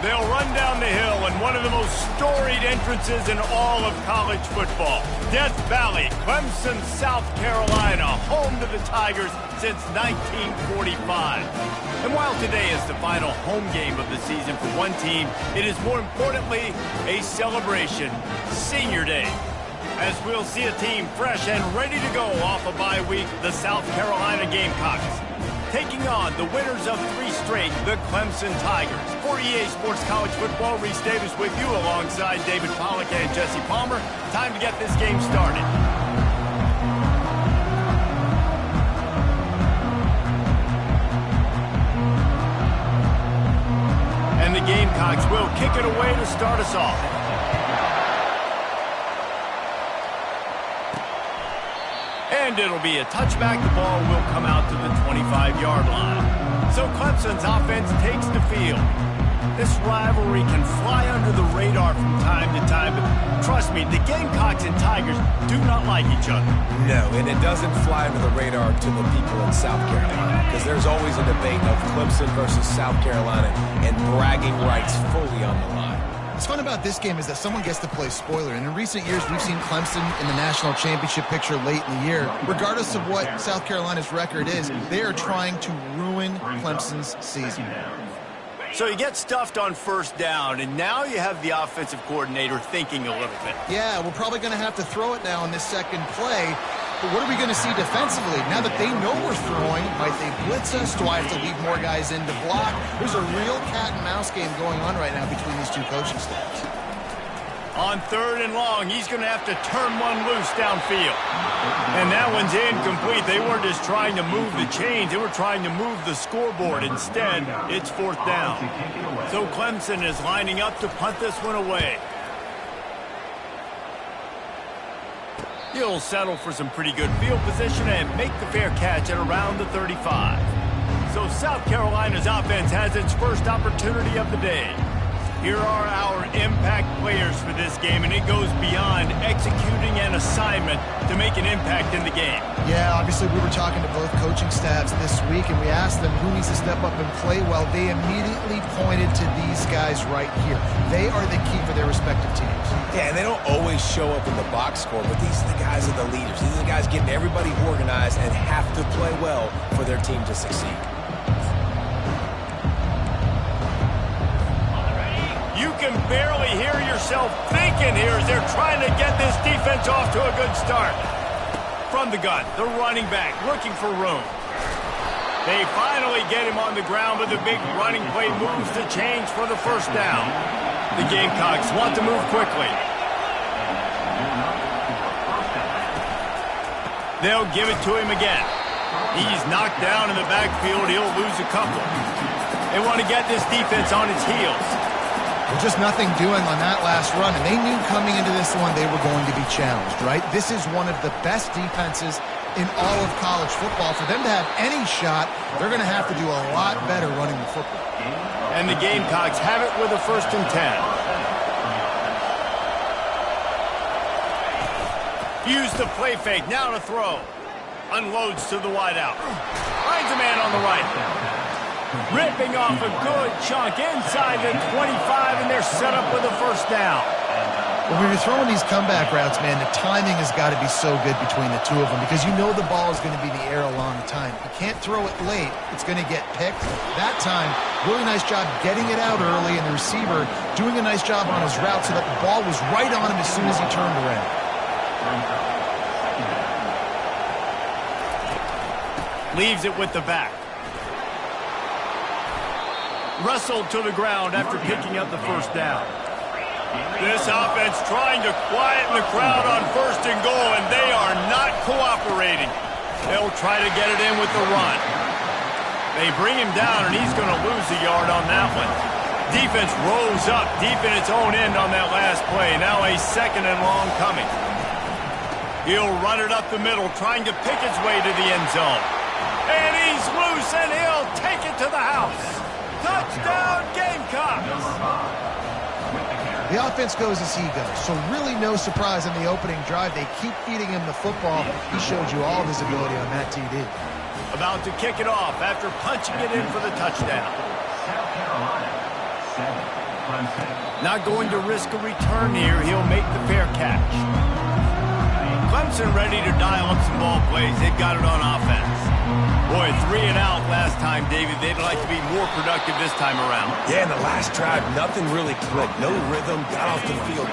They'll run down the hill in one of the most storied entrances in all of college football. Death Valley, Clemson, South Carolina, home to the Tigers since 1945. And while today is the final home game of the season for one team, it is more importantly a celebration, Senior Day. As we'll see a team fresh and ready to go off a bye week, the South Carolina Gamecocks, taking on the winners of 3 straight, the Clemson Tigers. For EA Sports College Football, Reese Davis with you alongside David Pollack and Jesse Palmer. Time to get this game started. And the Gamecocks will kick it away to start us off. And it'll be a touchback. The ball will come out to the 25-yard line. So Clemson's offense takes the field. This rivalry can fly under the radar from time to time, but trust me, the Gamecocks and Tigers do not like each other. No, and it doesn't fly under the radar to the people in South Carolina, because there's always a debate of Clemson versus South Carolina and bragging rights fully on the line. What's fun about this game is that someone gets to play spoiler, and in recent years we've seen Clemson in the national championship picture late in the year. Regardless of what South Carolina's record is, they are trying to ruin Clemson's season. So you get stuffed on first down, and now you have the offensive coordinator thinking a little bit. Yeah, we're probably going to have to throw it now in this second play. But what are we going to see defensively? Now that they know we're throwing, might they blitz us? Do I have to leave more guys in to block? There's a real cat-and-mouse game going on right now between these two coaching staffs. On 3rd and long, he's going to have to turn one loose downfield. And that one's incomplete. They weren't just trying to move the chains. They were trying to move the scoreboard. Instead, it's 4th down. So Clemson is lining up to punt this one away. He'll settle for some pretty good field position and make the fair catch at around the 35. So South Carolina's offense has its first opportunity of the day. Here are our impact players for this game, and it goes beyond executing an assignment to make an impact in the game. Yeah, obviously we were talking to both coaching staffs this week, and we asked them who needs to step up and play well. They immediately pointed to these guys right here. They are the key for their respective teams. Yeah, and they don't always show up in the box score, but these are the guys that are the leaders. These are the guys getting everybody organized and have to play well for their team to succeed. You can barely hear yourself thinking here as they're trying to get this defense off to a good start. From the gun, the running back looking for room. They finally get him on the ground, but the big running play moves the chains for the first down. The Gamecocks want to move quickly. They'll give it to him again. He's knocked down in the backfield. He'll lose a couple. They want to get this defense on its heels. Just nothing doing on that last run, and they knew coming into this one they were going to be challenged, right? This is one of the best defenses in all of college football. For them to have any shot, they're going to have to do a lot better running the football. And the Gamecocks have it with a 1st and 10. Use the play fake, now to throw. Unloads to the wideout. Finds a man on the right. Ripping off a good chunk inside the 25, and they're set up with a 1st down. When you're throwing these comeback routes, man, the timing has got to be so good between the two of them because you know the ball is going to be in the air a long time. You can't throw it late. It's going to get picked. That time, really nice job getting it out early, and the receiver doing a nice job on his route so that the ball was right on him as soon as he turned around. Leaves it with the back. Wrestled to the ground after picking up the 1st down. This offense trying to quieten the crowd on 1st and goal, and they are not cooperating. They'll try to get it in with the run. They bring him down, and he's going to lose a yard on that one. Defense rose up deep in its own end on that last play. Now a 2nd and long coming. He'll run it up the middle, trying to pick his way to the end zone. And he's loose, and he'll take it to the house. Touchdown, Gamecocks! The offense goes as he goes, so really no surprise in the opening drive. They keep feeding him the football. He showed you all of his ability on that TD. About to kick it off after punching it in for the touchdown. Not going to risk a return here. He'll make the fair catch. Clemson ready to dial up some ball plays. They've got it on offense. Boy, 3 and out last time, David. They'd like to be more productive this time around. Yeah, in the last drive, nothing really clicked. No rhythm, got off the field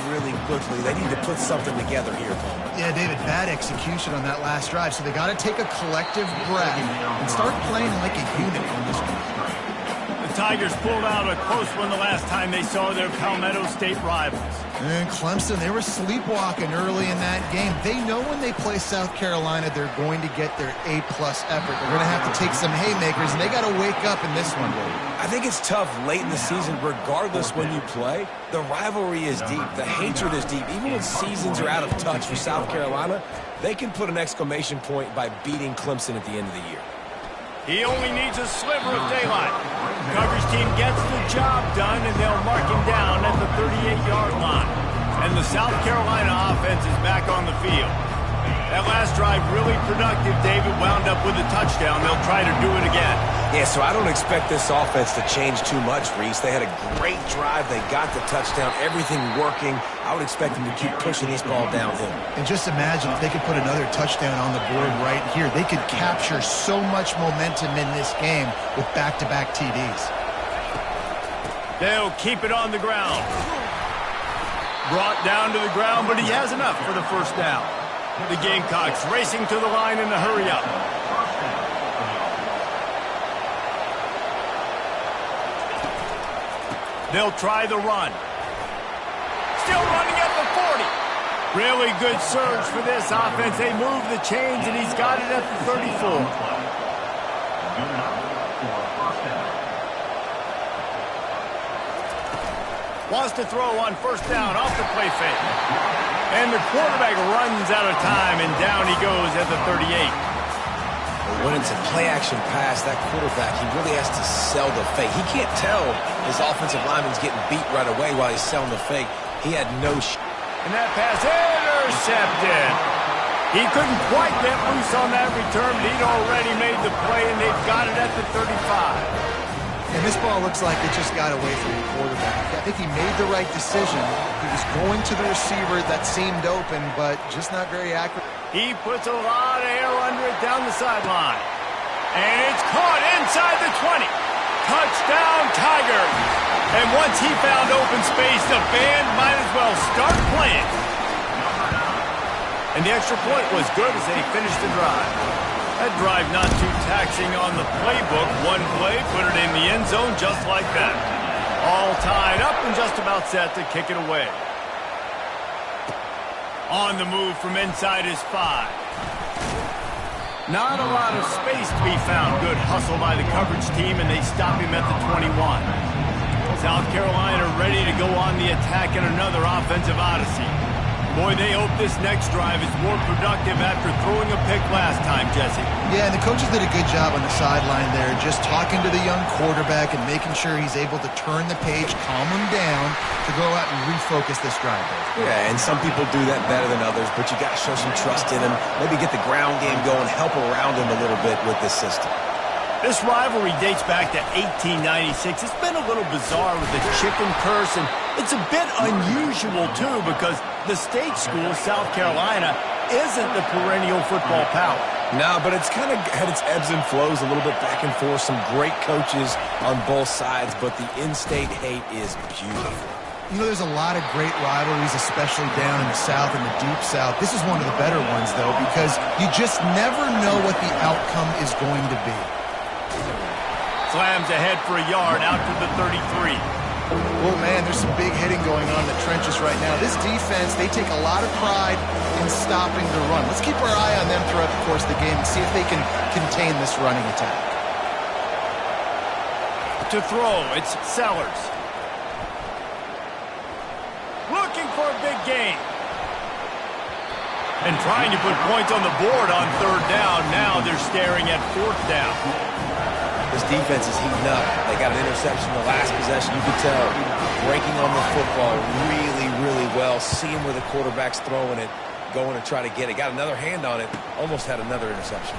really quickly. They need to put something together here, Paul. Yeah, David, bad execution on that last drive, so they got to take a collective breath and start playing like a unit on this one. The Tigers pulled out a close one the last time they saw their Palmetto State rivals. And Clemson, they were sleepwalking early in that game. They know when they play South Carolina, they're going to get their A-plus effort. They're going to have to take some haymakers, and they got to wake up in this one, David. I think it's tough late in the season, regardless when you play. The rivalry is deep. The hatred is deep. Even when seasons are out of touch for South Carolina, they can put an exclamation point by beating Clemson at the end of the year. He only needs a sliver of daylight. Coverage team gets the job done, and they'll mark him down at the 38-yard line. And the South Carolina offense is back on the field. That last drive really productive. David wound up with a touchdown. They'll try to do it again. Yeah, so I don't expect this offense to change too much, Reese. They had a great drive. They got the touchdown. Everything working. I would expect them to keep pushing this ball downhill. And just imagine if they could put another touchdown on the board right here. They could capture so much momentum in this game with back-to-back TDs. They'll keep it on the ground. Brought down to the ground, but he has enough for the first down. The Gamecocks racing to the line in a hurry-up. They'll try the run. Still running at the 40. Really good surge for this offense. They move the chains, and he's got it at the 34. Wants to throw on first down off the play fake. And the quarterback runs out of time, and down he goes at the 38. When it's a play-action pass, that quarterback, he really has to sell the fake. He can't tell his offensive lineman's getting beat right away while he's selling the fake. He had no And that pass intercepted. He couldn't quite get loose on that return, but he'd already made the play, and they've got it at the 35. And this ball looks like it just got away from the quarterback. I think he made the right decision. He was going to the receiver that seemed open, but just not very accurate. He puts a lot of air under it down the sideline. And it's caught inside the 20. Touchdown, Tigers. And once he found open space, the band might as well start playing. And the extra point was good as they finished the drive. That drive not too taxing on the playbook. One play, put it in the end zone just like that. All tied up and just about set to kick it away. On the move from inside his 5. Not a lot of space to be found. Good hustle by the coverage team, and they stop him at the 21. South Carolina ready to go on the attack in another offensive odyssey. Boy, they hope this next drive is more productive after throwing a pick last time, Jesse. Yeah, and the coaches did a good job on the sideline there, just talking to the young quarterback and making sure he's able to turn the page, calm him down, to go out and refocus this drive. Yeah, and some people do that better than others, but you got to show some trust in him. Maybe get the ground game going, help around him a little bit with this system. This rivalry dates back to 1896. It's been a little bizarre with the chicken curse, and it's a bit unusual, too, because the state school, South Carolina, isn't the perennial football power. No, but it's kind of had its ebbs and flows, a little bit back and forth, some great coaches on both sides, but the in-state hate is beautiful. You know, there's a lot of great rivalries, especially down in the South and the Deep South. This is one of the better ones, though, because you just never know what the outcome is going to be. Slams ahead for a yard out to the 33. Oh, man, there's some big hitting going on in the trenches right now. This defense, they take a lot of pride in stopping the run. Let's keep our eye on them throughout the course of the game and see if they can contain this running attack. To throw, it's Sellers. Looking for a big gain. And trying to put points on the board on third down. Now they're staring at fourth down. This defense is heating up. They got an interception the last possession. You could tell breaking on the football really well. Seeing where the quarterback's throwing it, going to try to get it. Got another hand on it. Almost had another interception.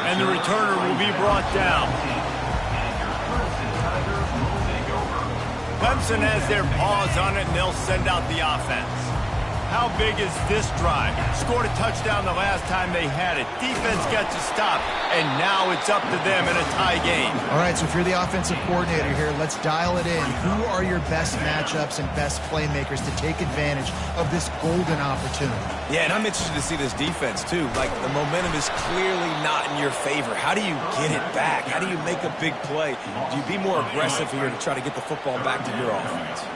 And the returner will be brought down. Clemson has their paws on it, and they'll send out the offense. How big is this drive? Scored a touchdown the last time they had it. Defense gets a stop, and now it's up to them in a tie game. All right, so if you're the offensive coordinator here, let's dial it in. Who are your best matchups and best playmakers to take advantage of this golden opportunity? Yeah, and I'm interested to see this defense, too. Like, the momentum is clearly not in your favor. How do you get it back? How do you make a big play? Do you be more aggressive here to try to get the football back to your offense?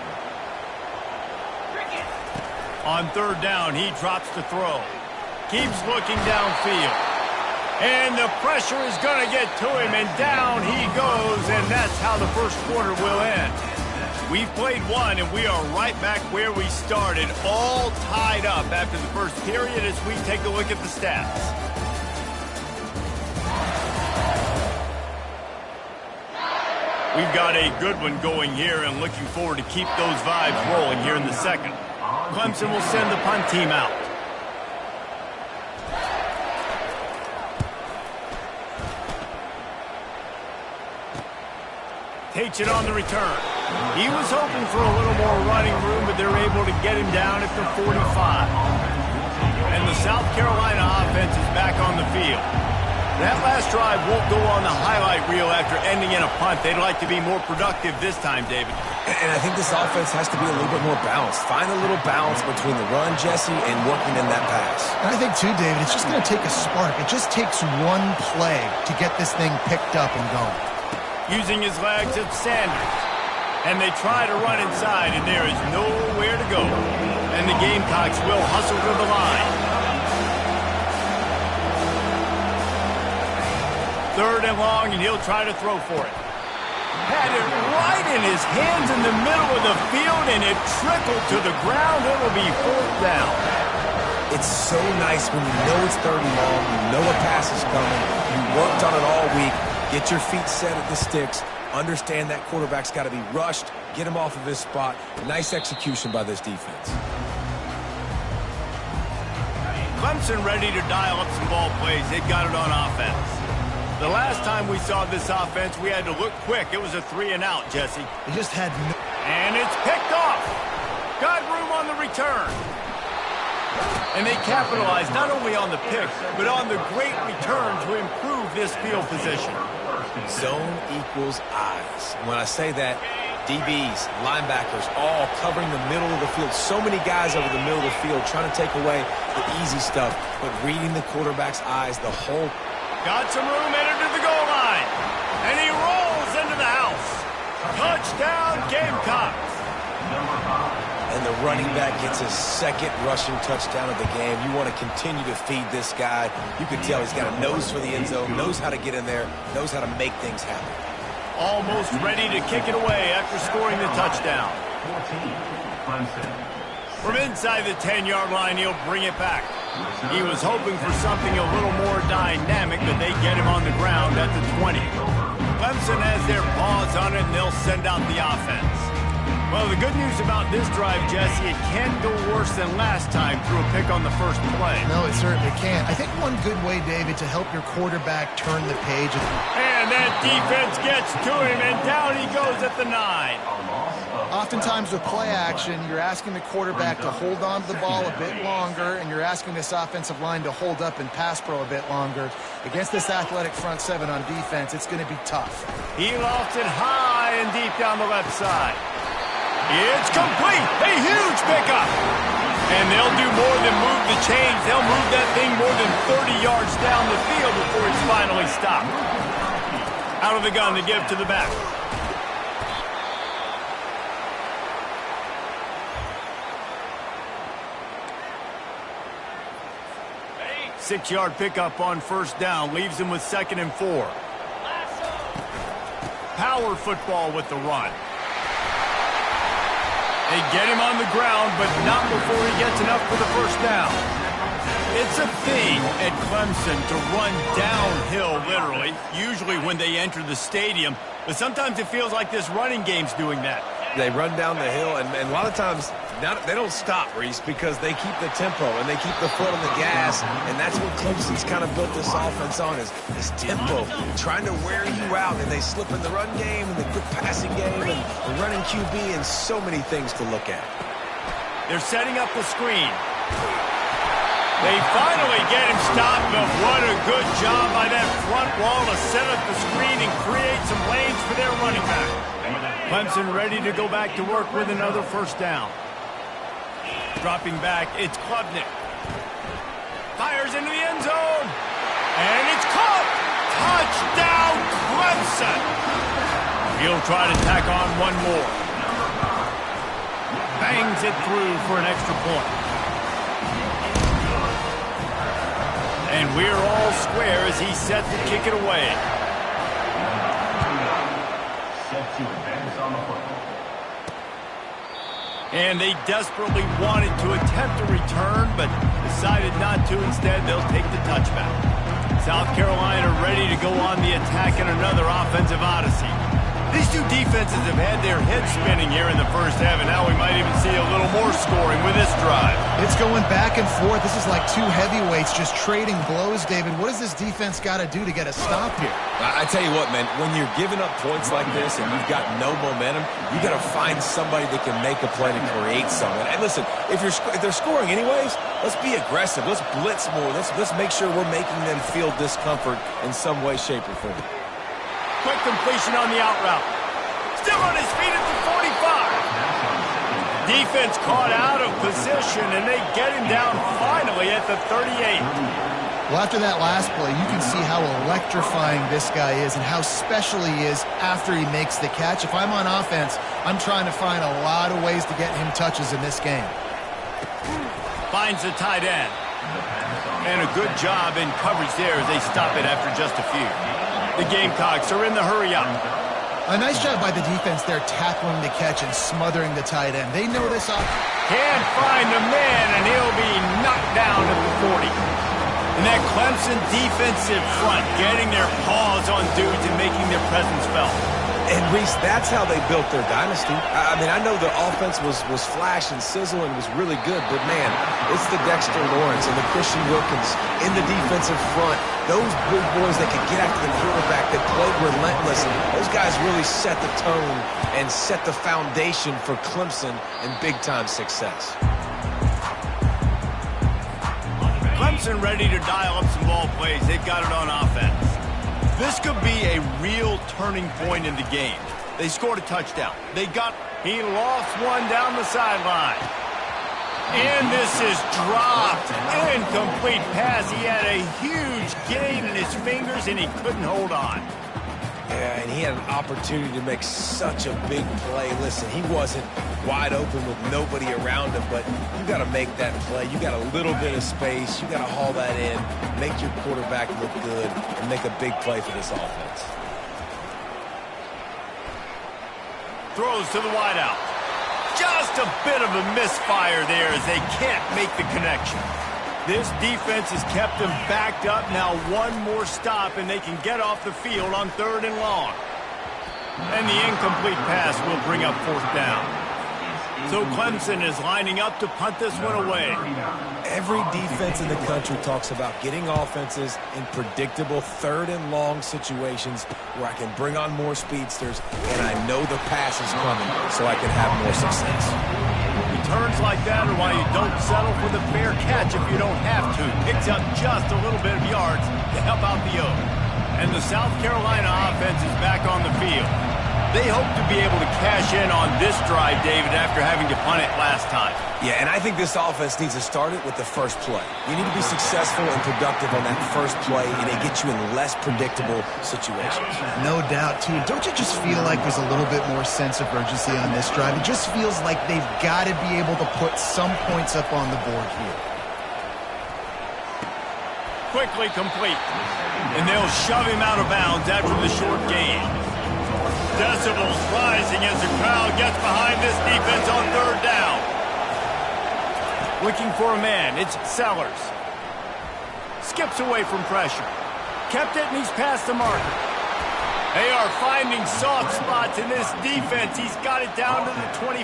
On third down, he drops to throw. Keeps looking downfield. And the pressure is going to get to him, and down he goes, and that's how the first quarter will end. We've played one, and we are right back where we started, all tied up after the first period as we take a look at the stats. We've got a good one going here, and looking forward to keep those vibes rolling here in the second. Clemson will send the punt team out. Takes it on the return. He was hoping for a little more running room, but they're able to get him down at the 45. And the South Carolina offense is back on the field. That last drive won't go on the highlight reel after ending in a punt. They'd like to be more productive this time, David. And I think this offense has to be a little bit more balanced. Find a little balance between the run, Jesse, and working in that pass. And I think, too, David, it's just going to take a spark. It just takes one play to get this thing picked up and going. Using his legs, it's Sanders. And they try to run inside, and there is nowhere to go. And the Gamecocks will hustle to the line. Third and long, and he'll try to throw for it. Had it right in his hands in the middle of the field, and it trickled to the ground. It will be fourth down. It's so nice when you know it's third and long, you know a pass is coming, you worked on it all week, get your feet set at the sticks, understand that quarterback's got to be rushed, get him off of his spot. Nice execution by this defense. Clemson ready to dial up some ball plays. They've got it on offense. The last time we saw this offense, we had to look quick. It was a 3-and-out, Jesse. They just had no... And it's picked off. Got room on the return. And they capitalized not only on the pick, but on the great return to improve this field position. Zone equals eyes. When I say that, DBs, linebackers, all covering the middle of the field. So many guys over the middle of the field trying to take away the easy stuff, but reading the quarterback's eyes the whole... Got some room, entered to the goal line. And he rolls into the house. Touchdown, Gamecocks. And the running back gets his second rushing touchdown of the game. You want to continue to feed this guy. You can tell he's got a nose for the end zone, knows how to get in there, knows how to make things happen. Almost ready to kick it away after scoring the touchdown. From inside the 10-yard line, he'll bring it back. He was hoping for something a little more dynamic, but they get him on the ground at the 20. Clemson has their paws on it, and they'll send out the offense. Well, the good news about this drive, Jesse, it can go worse than last time through a pick on the first play. No, it certainly can. I think one good way, David, to help your quarterback turn the page. And that defense gets to him, and down he goes at the 9. Oftentimes with play action, you're asking the quarterback to hold on to the ball a bit longer, and you're asking this offensive line to hold up and pass pro a bit longer. Against this athletic front seven on defense, it's going to be tough. He lofts it high and deep down the left side. It's complete. A huge pickup. And they'll do more than move the chains. They'll move that thing more than 30 yards down the field before it's finally stopped. Out of the gun to give to the back. Six-yard pickup on first down. Leaves him with 2nd and 4. Power football with the run. They get him on the ground, but not before he gets enough for the first down. It's a thing at Clemson to run downhill, literally, usually when they enter the stadium. But sometimes it feels like this running game's doing that. They run down the hill, and a lot of times They don't stop, Reese, because they keep the tempo and they keep the foot on the gas, and that's what Clemson's kind of built this offense on is tempo, trying to wear you out, and they slip in the run game and the quick passing game and the running QB and so many things to look at. They're setting up the screen. They finally get him stopped, but what a good job by that front wall to set up the screen and create some lanes for their running back. Clemson ready to go back to work with another first down. Dropping back, it's Klubnik. Fires into the end zone. And it's caught. Touchdown, Clemson. He'll try to tack on one more. Bangs it through for an extra point. And we're all square as he's set to kick it away. Set to advance on the football. And they desperately wanted to attempt a return, but decided not to. Instead, they'll take the touchback. South Carolina ready to go on the attack in another offensive odyssey. These two defenses have had their heads spinning here in the first half, and now we might even see a little more scoring with this drive. It's going back and forth. This is like two heavyweights just trading blows, David. What does this defense got to do to get a stop here? I tell you what, man, when you're giving up points like this and you've got no momentum, you got to find somebody that can make a play to create something. And listen, if they're scoring anyways, let's be aggressive. Let's blitz more. Let's make sure we're making them feel discomfort in some way, shape, or form. Quick completion on the out route. Still on his feet at the 45. Defense caught out of position, and they get him down finally at the 38. Well, after that last play, you can see how electrifying this guy is and how special he is after he makes the catch. If I'm on offense, I'm trying to find a lot of ways to get him touches in this game. Finds the tight end. And a good job in coverage there as they stop it after just a few. The Gamecocks are in the hurry-up. A nice job by the defense there tackling the catch and smothering the tight end. They know this off. Can't find the man, and he'll be knocked down at the 40. And that Clemson defensive front getting their paws on dudes and making their presence felt. And, Reese, that's how they built their dynasty. I mean, I know the offense was flash and sizzle and was really good, but, man, it's the Dexter Lawrence and the Christian Wilkins in the defensive front. Those big boys that can get after the quarterback, that played relentless, and those guys really set the tone and set the foundation for Clemson and big-time success. Clemson ready to dial up some ball plays. They've got it on offense. This could be a real turning point in the game. They scored a touchdown. He lost one down the sideline. And this is dropped. Incomplete pass. He had a huge gain in his fingers, and he couldn't hold on. Yeah, and he had an opportunity to make such a big play. Listen, he wasn't wide open with nobody around him, but you got to make that play. You got a little bit of space. You got to haul that in, make your quarterback look good, and make a big play for this offense. Throws to the wideout. Just a bit of a misfire there as they can't make the connection. This defense has kept them backed up. Now one more stop, and they can get off the field on 3rd and long. And the incomplete pass will bring up 4th down. So Clemson is lining up to punt this one away. Every defense in the country talks about getting offenses in predictable 3rd and long situations where I can bring on more speedsters and I know the pass is coming so I can have more success. Returns like that are why you don't settle for the fair catch if you don't have to. Picks up just a little bit of yards to help out the Oak. And the South Carolina offense is back on the field. They hope to be able to cash in on this drive, David, after having to punt it last time. Yeah, and I think this offense needs to start it with the first play. You need to be successful and productive on that first play, and it gets you in less predictable situations. No doubt, too. Don't you just feel like there's a little bit more sense of urgency on this drive? It just feels like they've got to be able to put some points up on the board here. Quickly complete. And they'll shove him out of bounds after the short gain. Decibels rising as the crowd gets behind this defense on 3rd down. Looking for a man, it's Sellers. Skips away from pressure. Kept it, and he's past the marker. They are finding soft spots in this defense. He's got it down to the 25.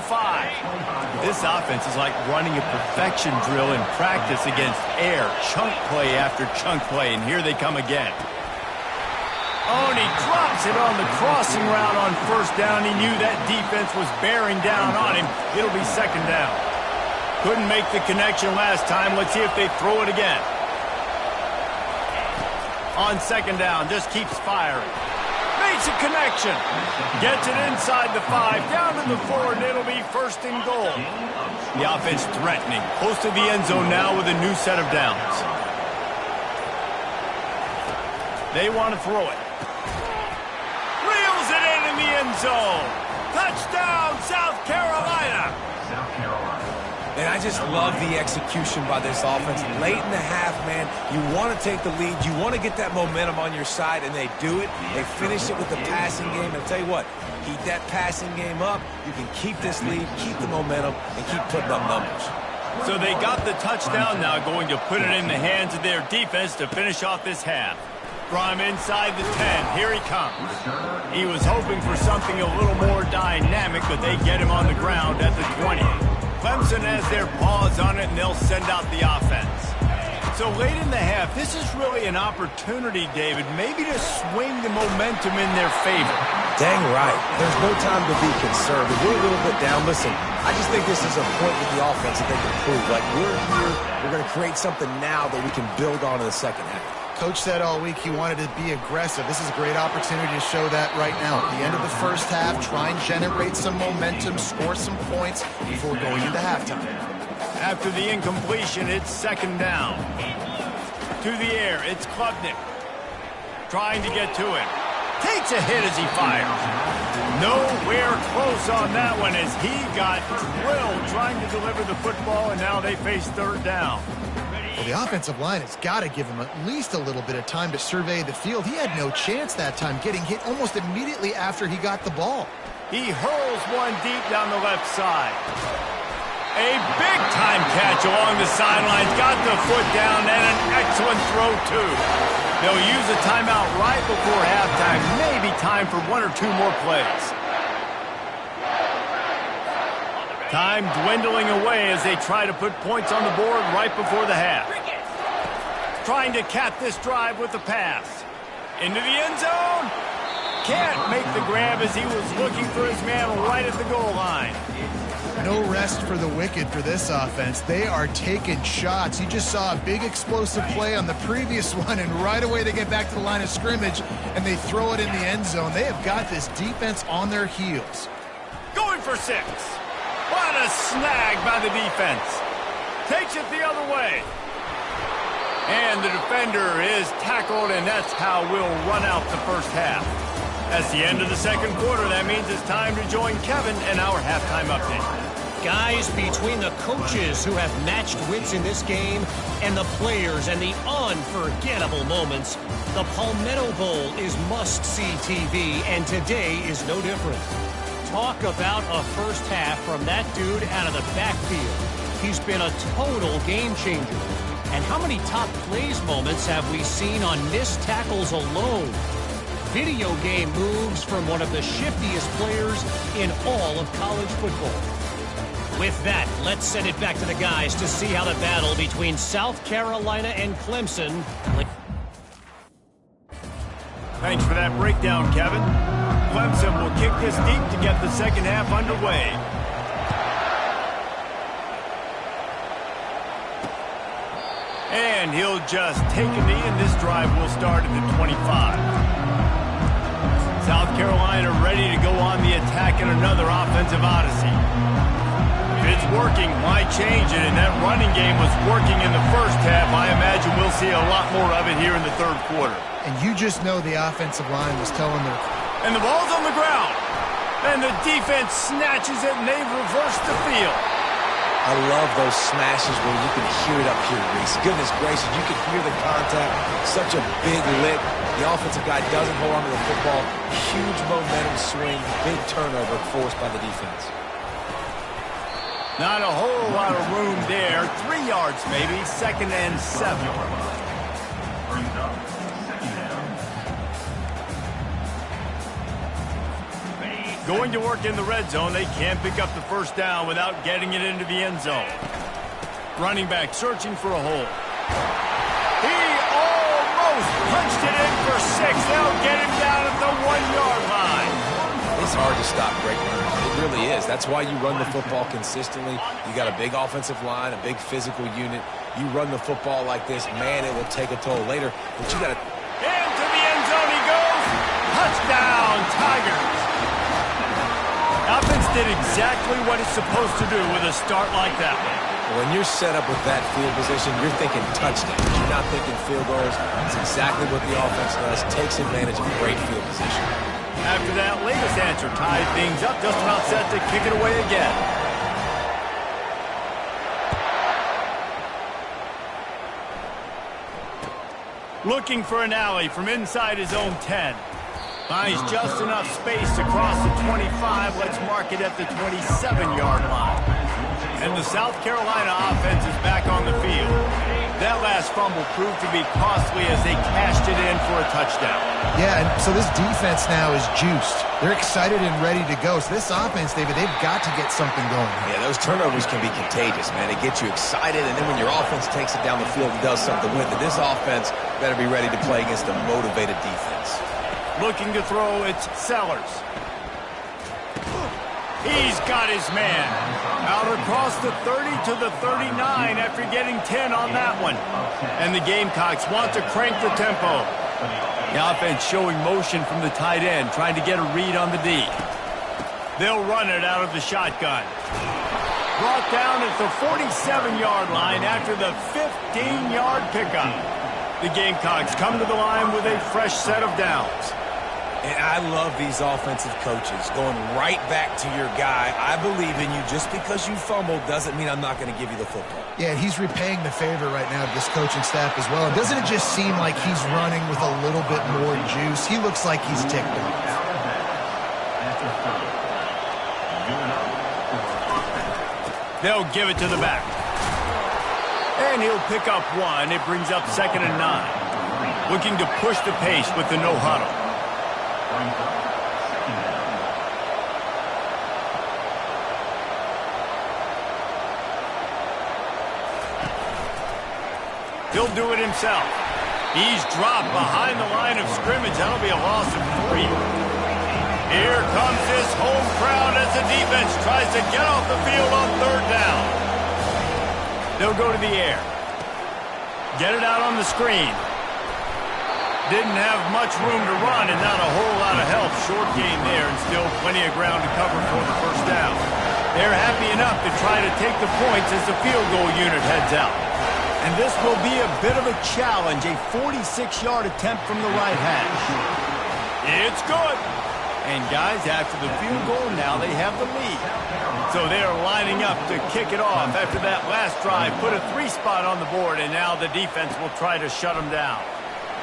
This offense is like running a perfection drill in practice against air, chunk play after chunk play, and here they come again. Oh, and he drops it on the crossing route on first down. He knew that defense was bearing down on him. It'll be second down. Couldn't make the connection last time. Let's see if they throw it again. On second down, just keeps firing. Makes a connection. Gets it inside the 5, down to the 4, and it'll be first and goal. The offense threatening, close to the end zone now with a new set of downs. They want to throw it. Reels it in the end zone. Touchdown, South Carolina. South Carolina. And I just love the execution by this offense. Late in the half, man, you want to take the lead. You want to get that momentum on your side, and they do it. They finish it with the passing game. And I'll tell you what, keep that passing game up. You can keep this lead, keep the momentum, and keep putting up numbers. So they got the touchdown now, going to put it in the hands of their defense to finish off this half. From inside the 10, here he comes. He was hoping for something a little more dynamic, but they get him on the ground at the 20. Clemson has their paws on it, and they'll send out the offense. So late in the half, this is really an opportunity, David, maybe to swing the momentum in their favor. Dang right. There's no time to be concerned. We're a little bit down. Listen, I just think this is a point with the offense that they can prove. Like, we're here, we're going to create something now that we can build on in the second half. Coach said all week he wanted to be aggressive. This is a great opportunity to show that right now. At the end of the first half, try and generate some momentum, score some points before going into halftime. After the incompletion, it's second down. To the air, it's Klubnik. Trying to get to him. Takes a hit as he fires. Nowhere close on that one as he got drilled trying to deliver the football, and now they face third down. Well, the offensive line has got to give him at least a little bit of time to survey the field. He had no chance that time, getting hit almost immediately after he got the ball. He hurls one deep down the left side. A big-time catch along the sidelines. Got the foot down, and an excellent throw, too. They'll use a timeout right before halftime. Maybe time for one or two more plays. Time dwindling away as they try to put points on the board right before the half. Trying to cap this drive with the pass. Into the end zone. Can't make the grab as he was looking for his man right at the goal line. No rest for the wicked for this offense. They are taking shots. You just saw a big explosive play on the previous one, and right away they get back to the line of scrimmage, and they throw it in the end zone. They have got this defense on their heels. Going for 6. What a snag by the defense. Takes it the other way. And the defender is tackled, and that's how we'll run out the first half. That's the end of the second quarter. That means it's time to join Kevin and our halftime update. Guys, between the coaches who have matched wits in this game and the players and the unforgettable moments, the Palmetto Bowl is must-see TV, and today is no different. Talk about a first half from that dude out of the backfield. He's been a total game changer. And how many top plays moments have we seen on missed tackles alone? Video game moves from one of the shiftiest players in all of college football. With that, let's send it back to the guys to see how the battle between South Carolina and Clemson. Thanks for that breakdown, Kevin. Clemson will kick this deep to get the second half underway. And he'll just take a knee, and this drive will start at the 25. South Carolina ready to go on the attack in another offensive odyssey. If it's working, why change it? And that running game was working in the first half. I imagine we'll see a lot more of it here in the third quarter. And you just know the offensive line was telling them. And the ball's on the ground. And the defense snatches it, and they reverse the field. I love those smashes where you can hear it up here, Reese. Goodness gracious, you can hear the contact. Such a big lick. The offensive guy doesn't hold on to the football. Huge momentum swing. Big turnover forced by the defense. Not a whole lot of room there. 3 yards maybe. 2nd and 7. Brings up second down. Going to work in the red zone, they can't pick up the first down without getting it into the end zone. Running back searching for a hole. He almost punched it in for 6. They'll get him down at the 1-yard line. It's hard to stop great runners. It really is. That's why you run the football consistently. You got a big offensive line, a big physical unit. You run the football like this, man, it will take a toll later. But you got to... Into the end zone he goes. Touchdown, Tigers. Offense did exactly what it's supposed to do with a start like that. When you're set up with that field position, you're thinking touchdowns. You're not thinking field goals. It's exactly what the offense does. Takes advantage of great field position. After that latest answer tied things up, just about set to kick it away again. Looking for an alley from inside his own 10. Finds just enough space to cross the 25. Let's mark it at the 27-yard line. And the South Carolina offense is back on the field. That last fumble proved to be costly as they cashed it in for a touchdown. Yeah, and so this defense now is juiced. They're excited and ready to go. So this offense, David, they've got to get something going. Yeah, those turnovers can be contagious, man. They get you excited, and then when your offense takes it down the field and does something with it, this offense better be ready to play against a motivated defense. Looking to throw, it's Sellers. He's got his man. Out across the 30 to the 39 after getting 10 on that one. And the Gamecocks want to crank the tempo. The offense showing motion from the tight end, trying to get a read on the D. They'll run it out of the shotgun. Brought down at the 47-yard line after the 15-yard pickup. The Gamecocks come to the line with a fresh set of downs. And I love these offensive coaches going right back to your guy. I believe in you. Just because you fumbled doesn't mean I'm not going to give you the football. Yeah, and he's repaying the favor right now to this coaching staff as well. And doesn't it just seem like he's running with a little bit more juice? He looks like he's ticked off. They'll give it to the back. And he'll pick up one. It brings up 2nd and 9. Looking to push the pace with the no huddle. He'll do it himself. He's dropped behind the line of scrimmage. That'll be a loss of 3. Here comes this home crowd as the defense tries to get off the field on 3rd down. They'll go to the air. Get it out on the screen. Didn't have much room to run and not a whole lot of help. Short gain there and still plenty of ground to cover for the first down. They're happy enough to try to take the points as the field goal unit heads out. And this will be a bit of a challenge, a 46-yard attempt from the right hash. It's good. And guys, after the field goal, now they have the lead. So they're lining up to kick it off after that last drive. Put a 3-spot on the board, and now the defense will try to shut them down.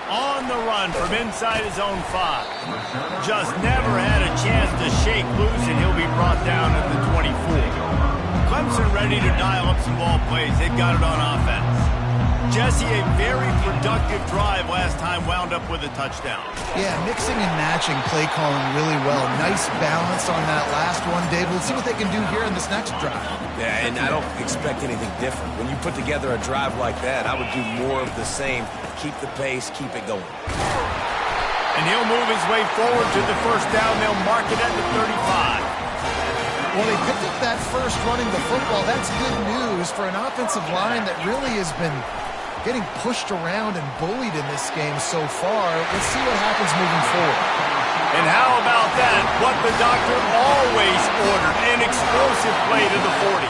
On the run from inside his own 5. Just never had a chance to shake loose, and he'll be brought down at the 24. Clemson ready to dial up some ball plays. They've got it on offense. Jesse, a very productive drive last time, wound up with a touchdown. Yeah, mixing and matching play calling really well. Nice balance on that last one, David. Let's see what they can do here in this next drive. Yeah, and I don't expect anything different. When you put together a drive like that, I would do more of the same. Keep the pace, keep it going. And he'll move his way forward to the first down. They'll mark it at the 35. Well, they picked up that first running the football. That's good news for an offensive line that really has been getting pushed around and bullied in this game so far. Let's see what happens moving forward. And how about that? What the doctor always ordered, an explosive play to the 40.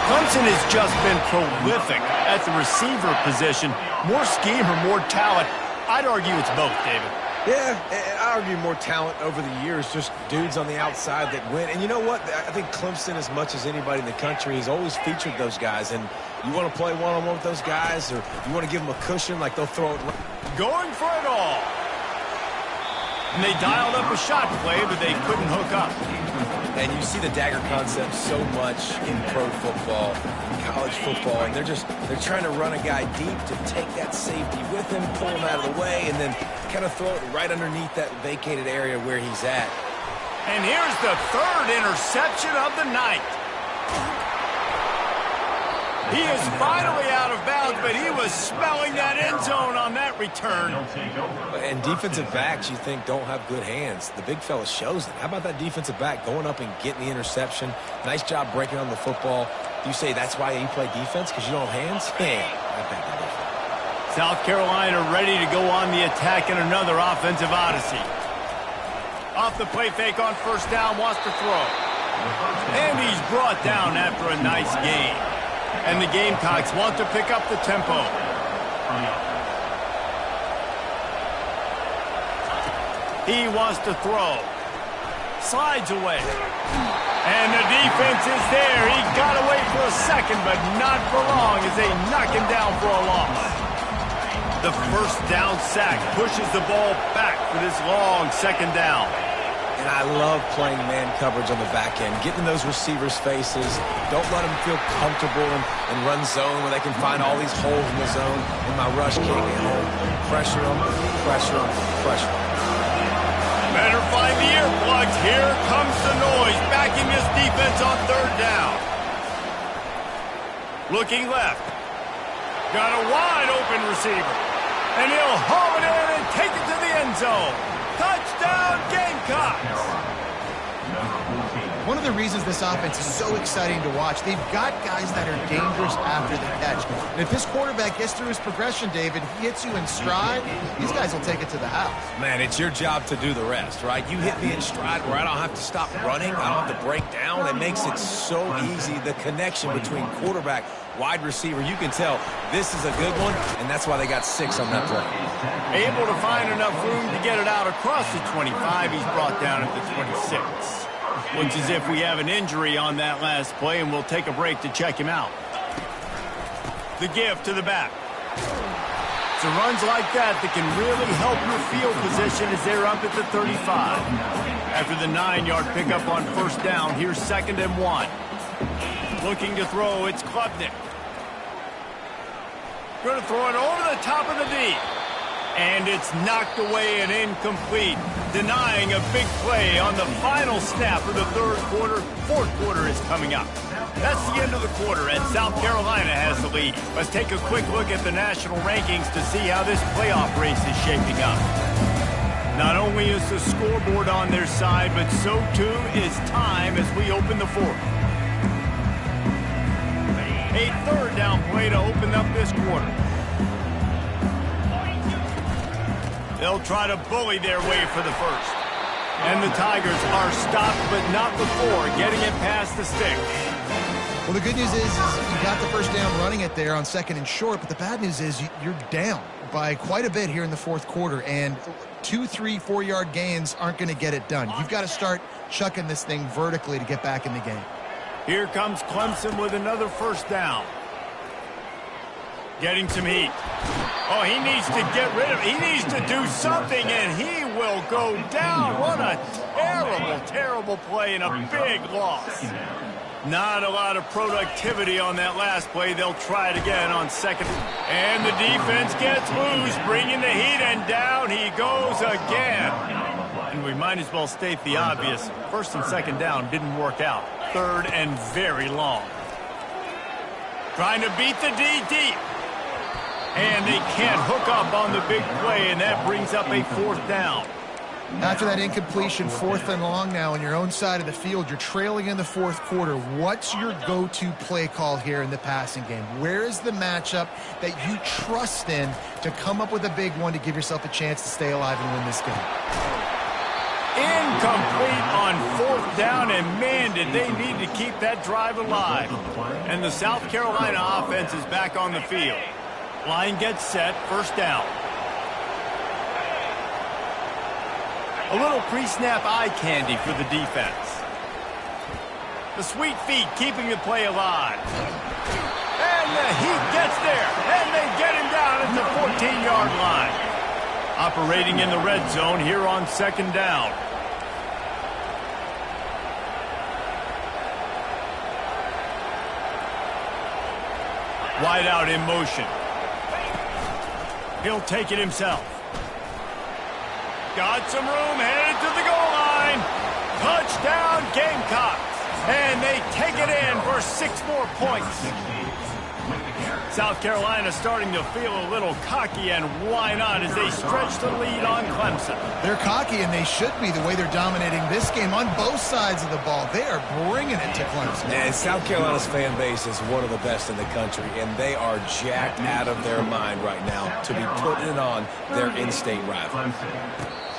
Clemson has just been prolific at the receiver position. More scheme or more talent? I'd argue it's both, David. Yeah, and I argue more talent over the years, just dudes on the outside that win. And you know what? I think Clemson, as much as anybody in the country, has always featured those guys. And you want to play one-on-one with those guys, or you want to give them a cushion, like they'll throw it. Going for it all. And they dialed up a shot play, but they couldn't hook up. And you see the dagger concept so much in pro football, in college football, and they're trying to run a guy deep to take that safety with him, pull him out of the way, and then kind of throw it right underneath that vacated area where he's at. And here's the third interception of the night. He is finally out of bounds, but he was smelling that end zone on that return. And defensive backs, you think, don't have good hands. The big fella shows it. How about that defensive back going up and getting the interception? Nice job breaking on the football. You say that's why you play defense, because you don't have hands? Yeah, I think that is. South Carolina ready to go on the attack in another offensive odyssey. Off the play fake on first down, wants to throw. And he's brought down after a nice gain. And the Gamecocks want to pick up the tempo. He wants to throw. Slides away. And the defense is there. He got away for a second, but not for long as they knock him down for a loss. The first down sack pushes the ball back for this long second down. And I love playing man coverage on the back end, getting in those receivers' faces. Don't let them feel comfortable and run zone where they can find all these holes in the zone. And my rush can't get home. Pressure them, pressure them, pressure them. Better find the earplugs. Here comes the noise, backing this defense on third down. Looking left. Got a wide open receiver. And he'll haul it in and take it to the end zone. Touchdown, Gamecocks! One of the reasons this offense is so exciting to watch, they've got guys that are dangerous after the catch. And if this quarterback gets through his progression, David, he hits you in stride, these guys will take it to the house. Man, it's your job to do the rest, right? You hit me in stride where I don't have to stop running. I don't have to break down. It makes it so easy. The connection between quarterback, wide receiver, you can tell this is a good one, and that's why they got 6 on that play. Able to find enough room to get it out across the 25. He's brought down at the 26. Looks as if we have an injury on that last play, and we'll take a break to check him out. The give to the back. So runs like that can really help your field position as they're up at the 35. After the 9-yard pickup on first down, here's 2nd and 1. Looking to throw, it's Klubnik. Going to throw it over the top of the D. And it's knocked away and incomplete, denying a big play on the final snap of the third quarter. Fourth quarter is coming up. That's the end of the quarter, and South Carolina has the lead. Let's take a quick look at the national rankings to see how this playoff race is shaping up. Not only is the scoreboard on their side, but so too is time as we open the fourth. A third down play to open up this quarter. They'll try to bully their way for the first. And the Tigers are stopped, but not before getting it past the sticks. Well, the good news is you got the first down running it there on 2nd and short, but the bad news is you're down by quite a bit here in the fourth quarter, and 2, 3, 4-yard gains aren't going to get it done. You've got to start chucking this thing vertically to get back in the game. Here comes Clemson with another first down. Getting some heat. Oh, he needs to get rid of it. He needs to do something, and he will go down. What a terrible, terrible play and a big loss. Not a lot of productivity on that last play. They'll try it again on 2nd. And the defense gets loose, bringing the heat, and down he goes again. And we might as well state the obvious. 1st and 2nd down didn't work out. 3rd and very long. Trying to beat the D deep. And they can't hook up on the big play, and that brings up a 4th down. After that incompletion, 4th and long now on your own side of the field, you're trailing in the fourth quarter. What's your go-to play call here in the passing game? Where is the matchup that you trust in to come up with a big one to give yourself a chance to stay alive and win this game? Incomplete on 4th down, and man, did they need to keep that drive alive. And the South Carolina offense is back on the field. Line gets set, first down. A little pre-snap eye candy for the defense. The sweet feet keeping the play alive. And the heat gets there, and they get him down at the 14-yard line. Operating in the red zone here on 2nd down. Wide out in motion. He'll take it himself. Got some room, headed to the goal line. Touchdown Gamecocks. And they take it in for 6 more points. South Carolina starting to feel a little cocky, and why not, as they stretch the lead on Clemson. They're cocky, and they should be the way they're dominating this game on both sides of the ball. They are bringing it to Clemson. And South Carolina's fan base is one of the best in the country, and they are jacked out of their mind right now to be putting it on their in-state rival.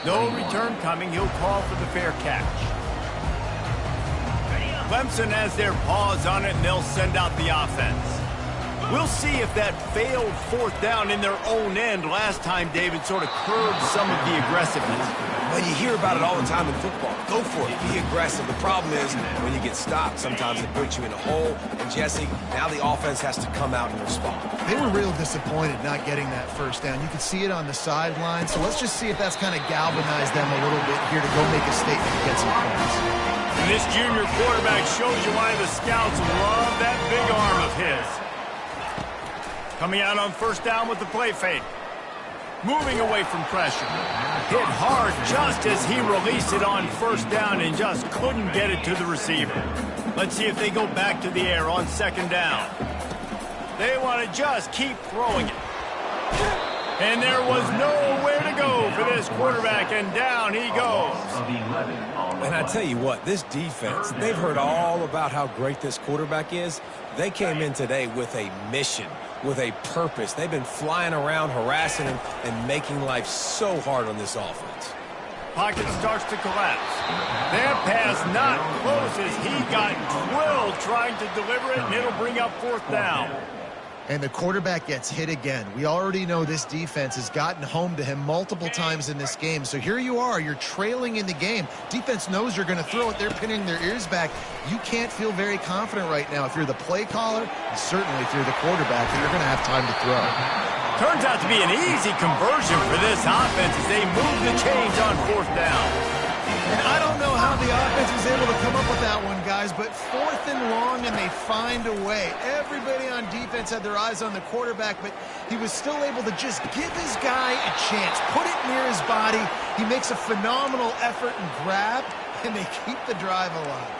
No return coming. He'll call for the fair catch. Clemson has their paws on it, and they'll send out the offense. We'll see if that failed 4th down in their own end last time, David, sort of curbed some of the aggressiveness. Well, you hear about it all the time in football. Go for it. Be aggressive. The problem is when you get stopped, sometimes it puts you in a hole. And, Jesse, now the offense has to come out and respond. They were real disappointed not getting that 1st down. You could see it on the sideline. So let's just see if that's kind of galvanized them a little bit here to go make a statement and get some points. And this junior quarterback shows you why the scouts love that big arm of his. Coming out on 1st down with the play fake. Moving away from pressure. Hit hard just as he released it on 1st down and just couldn't get it to the receiver. Let's see if they go back to the air on 2nd down. They want to just keep throwing it. And there was nowhere to go for this quarterback, and down he goes. And I tell you what, this defense, they've heard all about how great this quarterback is. They came in today with a mission, with a purpose. They've been flying around, harassing him, and making life so hard on this offense. Pocket starts to collapse. That pass not close as he got drilled trying to deliver it, and it'll bring up 4th down. And the quarterback gets hit again. We already know this defense has gotten home to him multiple times in this game. So here you are, you're trailing in the game. Defense knows you're going to throw it. They're pinning their ears back. You can't feel very confident right now if you're the play caller, and certainly if you're the quarterback, that you're going to have time to throw. Turns out to be an easy conversion for this offense as they move the change on 4th down. And I don't know how the offense was able to come up with that one, guys, but 4th and long, and they find a way. Everybody on defense had their eyes on the quarterback, but he was still able to just give his guy a chance, put it near his body. He makes a phenomenal effort and grab, and they keep the drive alive.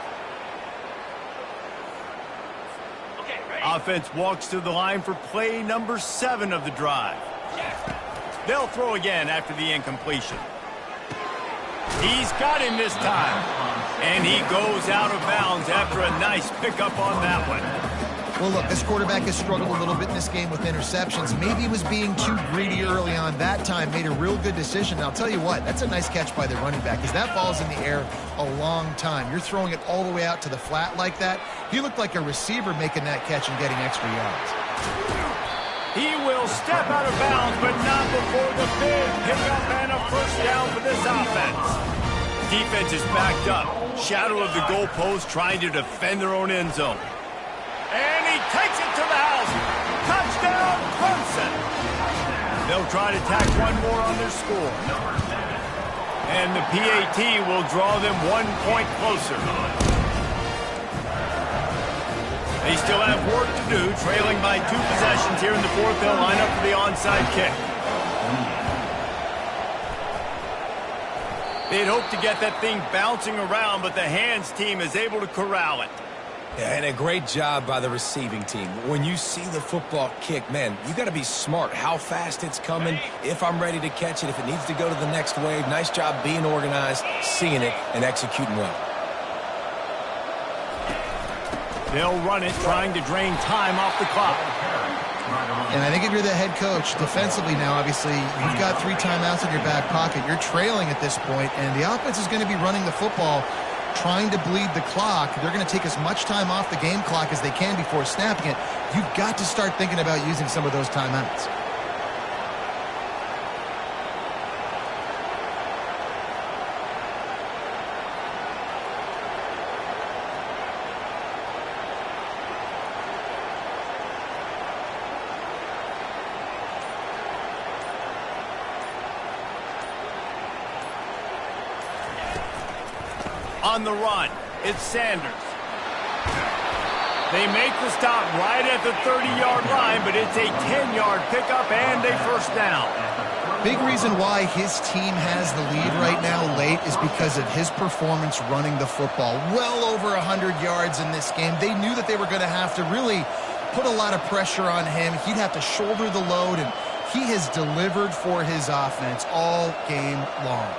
Offense walks to the line for play number 7 of the drive. They'll throw again after the incompletion. He's got him this time. And he goes out of bounds after a nice pickup on that one. Well, look, this quarterback has struggled a little bit in this game with interceptions. Maybe he was being too greedy early on. That time made a real good decision. And I'll tell you what, that's a nice catch by the running back because that ball's in the air a long time. You're throwing it all the way out to the flat like that. He looked like a receiver making that catch and getting extra yards. He will step out of bounds, but not before the big pickup and a 1st down for this offense. Defense is backed up. Shadow of the goalpost trying to defend their own end zone. And he takes it to the house. Touchdown, Clemson. They'll try to tack one more on their score. And the PAT will draw them 1 point closer. They still have work to do, trailing by 2 possessions here in the 4th. They'll line up for the onside kick. They'd hoped to get that thing bouncing around, but the hands team is able to corral it. Yeah, and a great job by the receiving team. When you see the football kick, man, you got to be smart how fast it's coming, if I'm ready to catch it, if it needs to go to the next wave. Nice job being organized, seeing it, and executing well. They'll run it, trying to drain time off the clock. And I think if you're the head coach, defensively now, obviously, you've got 3 timeouts in your back pocket. You're trailing at this point, and the offense is going to be running the football, trying to bleed the clock. They're going to take as much time off the game clock as they can before snapping it. You've got to start thinking about using some of those timeouts. On the run, it's Sanders. They make the stop right at the 30-yard line, but it's a 10-yard pickup and a 1st down. Big reason why his team has the lead right now late is because of his performance running the football. Well over 100 yards in this game. They knew that they were going to have to really put a lot of pressure on him. He'd have to shoulder the load, and he has delivered for his offense all game long.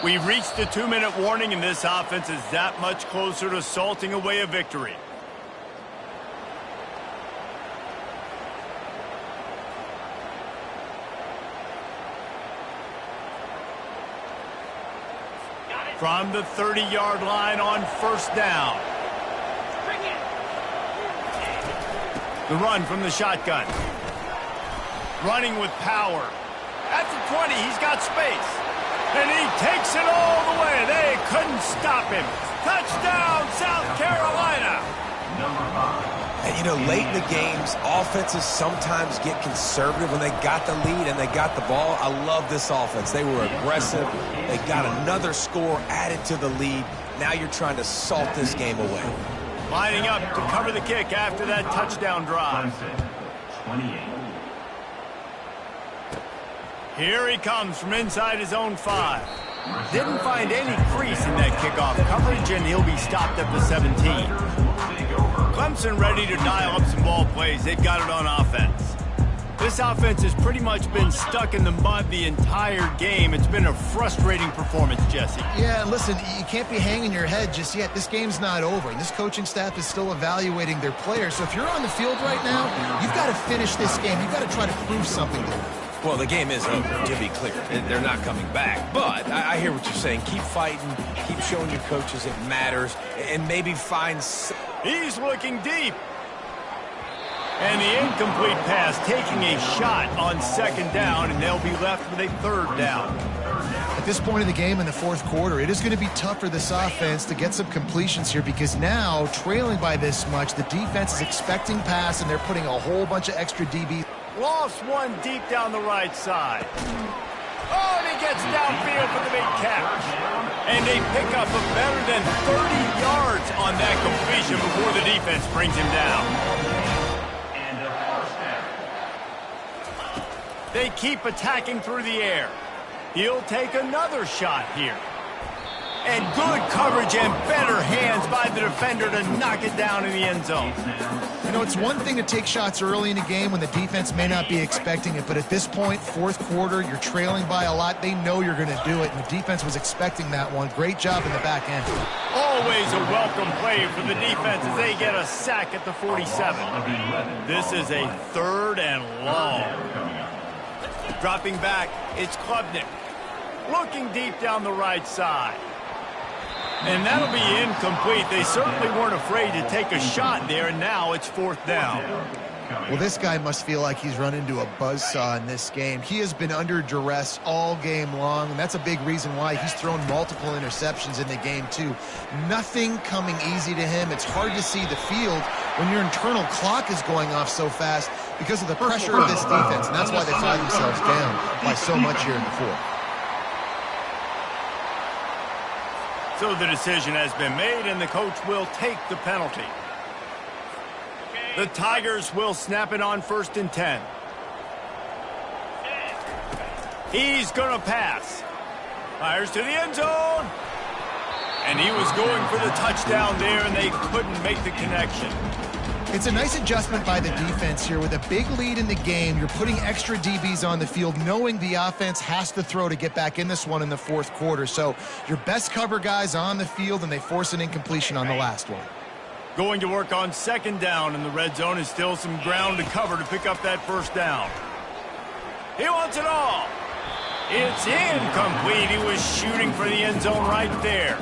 We've reached the 2-minute warning, and this offense is that much closer to salting away a victory. From the 30-yard line on first down. The run from the shotgun. Running with power. At the 20, he's got space. And he takes it all the way. They couldn't stop him. Touchdown, South Carolina. And, you know, late in the games, offenses sometimes get conservative when they got the lead and they got the ball. I love this offense. They were aggressive. They got another score added to the lead. Now you're trying to salt this game away. Lining up to cover the kick after that touchdown drive. 28. Here he comes from inside his own 5. Didn't find any crease in that kickoff coverage, and he'll be stopped at the 17. Clemson ready to dial up some ball plays. They've got it on offense. This offense has pretty much been stuck in the mud the entire game. It's been a frustrating performance, Jesse. Yeah, listen, you can't be hanging your head just yet. This game's not over, and this coaching staff is still evaluating their players. So if you're on the field right now, you've got to finish this game. You've got to try to prove something to them. Well, the game is over, to be clear. They're not coming back. But I hear what you're saying. Keep fighting. Keep showing your coaches it matters. And maybe find... He's looking deep. And the incomplete pass taking a shot on second down, and they'll be left with a third down. At this point in the game in the fourth quarter, it is going to be tough for this offense to get some completions here because now, trailing by this much, the defense is expecting pass, and they're putting a whole bunch of extra DBs. Lost one deep down the right side. Oh, and he gets downfield for the big catch. And they pick up a better than 30 yards on that completion before the defense brings him down. And a first down. They keep attacking through the air. He'll take another shot here. And good coverage and better hands by the defender to knock it down in the end zone. You know, it's one thing to take shots early in the game when the defense may not be expecting it, but at this point, fourth quarter, you're trailing by a lot. They know you're going to do it, and the defense was expecting that one. Great job in the back end. Always a welcome play for the defense as they get a sack at the 47. This is a third and long. Dropping back, it's Klubnik. Looking deep down the right side. And that'll be incomplete. They certainly weren't afraid to take a shot there, and now it's fourth down. Well, this guy must feel like he's run into a buzzsaw in this game. He has been under duress all game long, and that's a big reason why he's thrown multiple interceptions in the game, too. Nothing coming easy to him. It's hard to see the field when your internal clock is going off so fast because of the pressure of this defense, and that's why they find themselves down by so much here in the fourth. So the decision has been made, and the coach will take the penalty. The Tigers will snap it on first and 10. He's going to pass. Fires to the end zone. And he was going for the touchdown there, and they couldn't make the connection. It's a nice adjustment by the defense here. With a big lead in the game, you're putting extra DBs on the field, knowing the offense has to throw to get back in this one in the fourth quarter. So your best cover guys on the field, and they force an incompletion on the last one. Going to work on second down in the red zone is still some ground to cover to pick up that first down. He wants it all. It's incomplete. He was shooting for the end zone right there.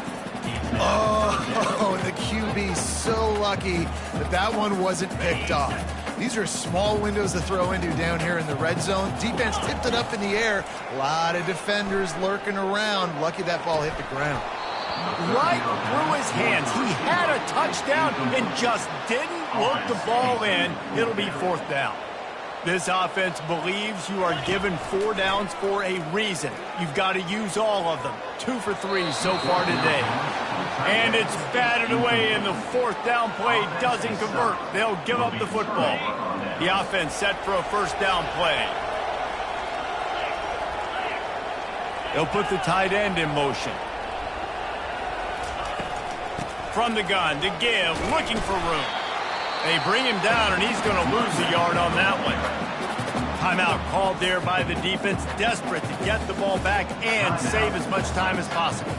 Oh, the QB so lucky that that one wasn't picked off. These are small windows to throw into down here in the red zone. Defense tipped it up in the air. A lot of defenders lurking around. Lucky that ball hit the ground. Right through his hands. He had a touchdown and just didn't work the ball in. It'll be fourth down. This offense believes you are given 4 downs for a reason. You've got to use all of them. 2 for 3 so far today. And it's batted away, and the 4th down play doesn't convert. They'll give up the football. The offense set for a 1st down play. They'll put the tight end in motion. From the gun to give, looking for room. They bring him down, and he's going to lose a yard on that one. Timeout called there by the defense, desperate to get the ball back and save as much time as possible.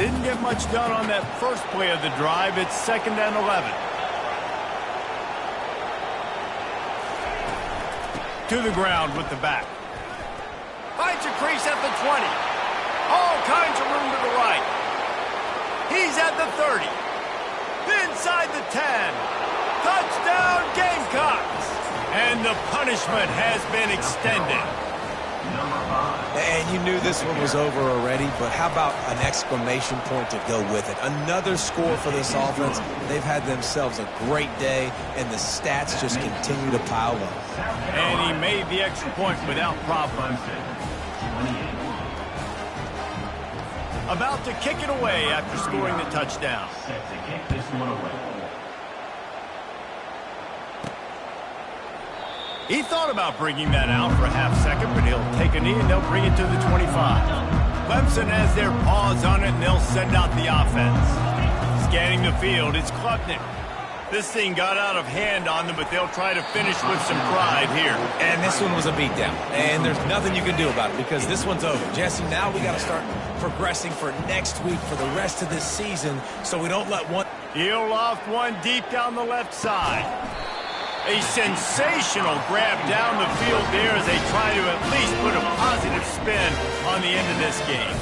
Didn't get much done on that first play of the drive. It's 2nd and 11. To the ground with the back. Finds a crease at the 20. All kinds of room to the right. He's at the 30. Inside the 10. Touchdown, Gamecocks. And the punishment has been extended. And you knew this one was over already, but how about an exclamation point to go with it? Another score for this offense. They've had themselves a great day, and the stats just continue to pile up. And he made the extra point without problem. About to kick it away after scoring the touchdown. Set to kick this one away. He thought about bringing that out for a half second, but he'll take a knee and they'll bring it to the 25. Clemson has their paws on it, and they'll send out the offense. Scanning the field, it's Klubnik. This thing got out of hand on them, but they'll try to finish with some pride here. And this one was a beatdown, and there's nothing you can do about it because this one's over. Jesse, now we got to start progressing for next week for the rest of this season so we don't let one... He'll loft one deep down the left side. A sensational grab down the field there as they try to at least put a positive spin on the end of this game.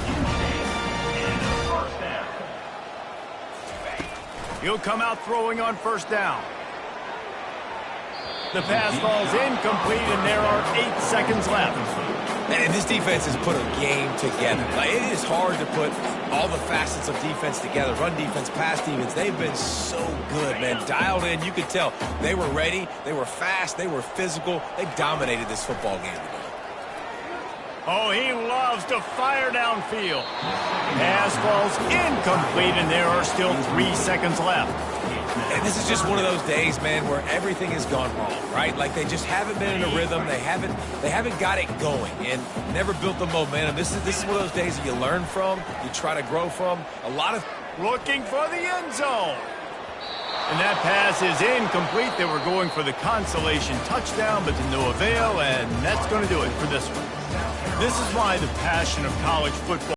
He'll come out throwing on 1st down. The pass falls incomplete, and there are 8 seconds left. And this defense has put a game together. Like, it is hard to put all the facets of defense together. Run defense, pass defense. They've been so good, man. Dialed in. You could tell they were ready. They were fast. They were physical. They dominated this football game today. Oh, he loves to fire downfield. Pass falls incomplete, and there are still 3 seconds left. And this is just one of those days, man, where everything has gone wrong, right? Like they just haven't been in a rhythm. They haven't got it going and never built the momentum. This is one of those days that you learn from, you try to grow from. A lot of looking for the end zone. And that pass is incomplete. They were going for the consolation touchdown, but to no avail, and that's going to do it for this one. This is why the passion of college football